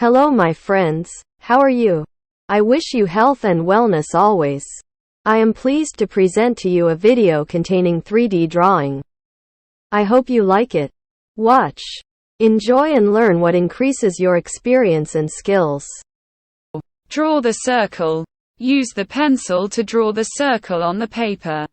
Hello my friends, how are you? I wish you health and wellness always. I am pleased to present to you a video containing 3D drawing. I hope you like it. Watch, enjoy and learn what increases your experience and skills. Draw the circle. Use the pencil to draw the circle on the paper.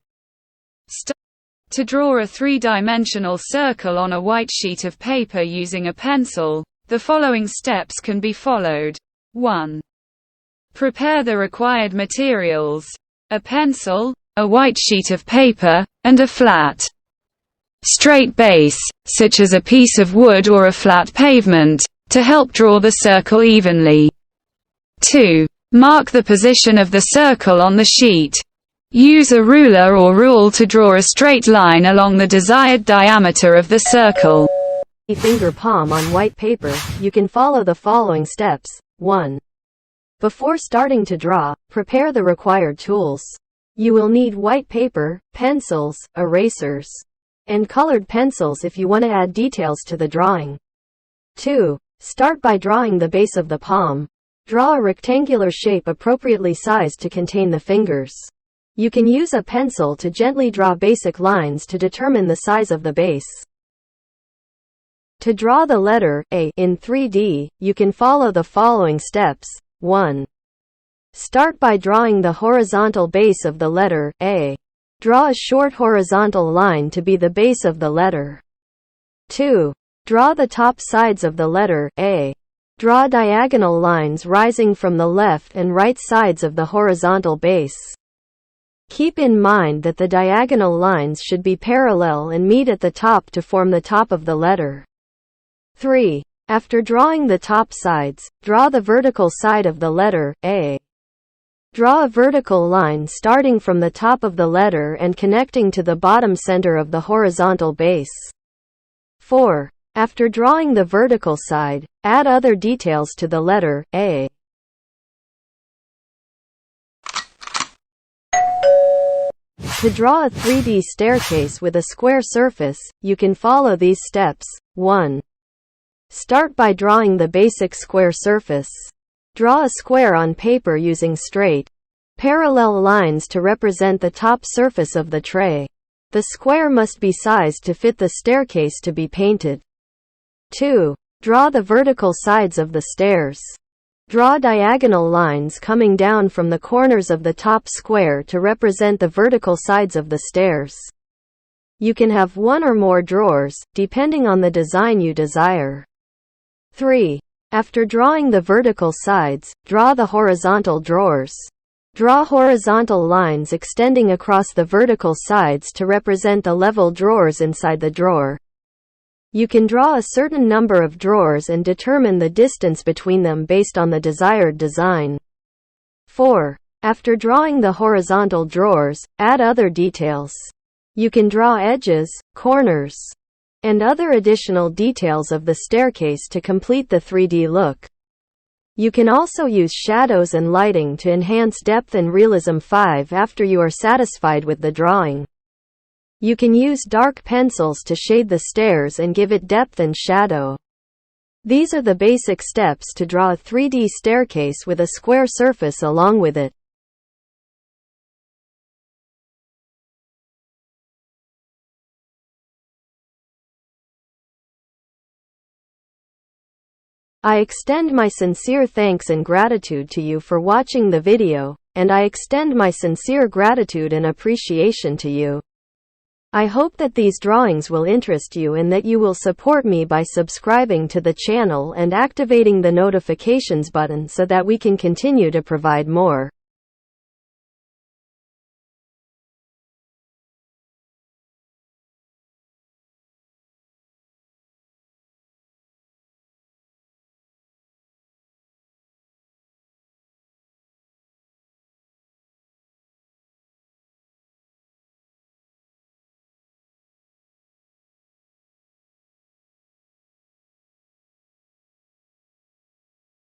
To draw a three-dimensional circle on a white sheet of paper using a pencil, the following steps can be followed. 1. Prepare the required materials: a pencil, a white sheet of paper, and a flat, straight base, such as a piece of wood or a flat pavement, to help draw the circle evenly. 2. Mark the position of the circle on the sheet. Use a ruler or rule to draw a straight line along the desired diameter of the circle. Finger palm on white paper, you can follow the following steps. 1. Before starting to draw, prepare the required tools. You will need white paper, pencils, erasers, and colored pencils if you want to add details to the drawing. 2. Start by drawing the base of the palm. Draw a rectangular shape appropriately sized to contain the fingers. You can use a pencil to gently draw basic lines to determine the size of the base. To draw the letter A in 3D, you can follow the following steps. 1. Start by drawing the horizontal base of the letter A. Draw a short horizontal line to be the base of the letter. 2. Draw the top sides of the letter A. Draw diagonal lines rising from the left and right sides of the horizontal base. Keep in mind that the diagonal lines should be parallel and meet at the top to form the top of the letter. 3. After drawing the top sides, draw the vertical side of the letter A. Draw a vertical line starting from the top of the letter and connecting to the bottom center of the horizontal base. 4. After drawing the vertical side, add other details to the letter A. To draw a 3D staircase with a square surface, you can follow these steps. 1. Start by drawing the basic square surface. Draw a square on paper using straight, parallel lines to represent the top surface of the tray. The square must be sized to fit the staircase to be painted. 2. Draw the vertical sides of the stairs. Draw diagonal lines coming down from the corners of the top square to represent the vertical sides of the stairs. You can have one or more drawers, depending on the design you desire. 3. After drawing the vertical sides, draw the horizontal drawers. Draw horizontal lines extending across the vertical sides to represent the level drawers inside the drawer. You can draw a certain number of drawers and determine the distance between them based on the desired design. 4. After drawing the horizontal drawers, add other details. You can draw edges, corners, and other additional details of the staircase to complete the 3D look. You can also use shadows and lighting to enhance depth and realism. 5. After you are satisfied with the drawing, you can use dark pencils to shade the stairs and give it depth and shadow. These are the basic steps to draw a 3D staircase with a square surface along with it. I extend my sincere thanks and gratitude to you for watching the video, and I extend my sincere gratitude and appreciation to you. I hope that these drawings will interest you and that you will support me by subscribing to the channel and activating the notifications button so that we can continue to provide more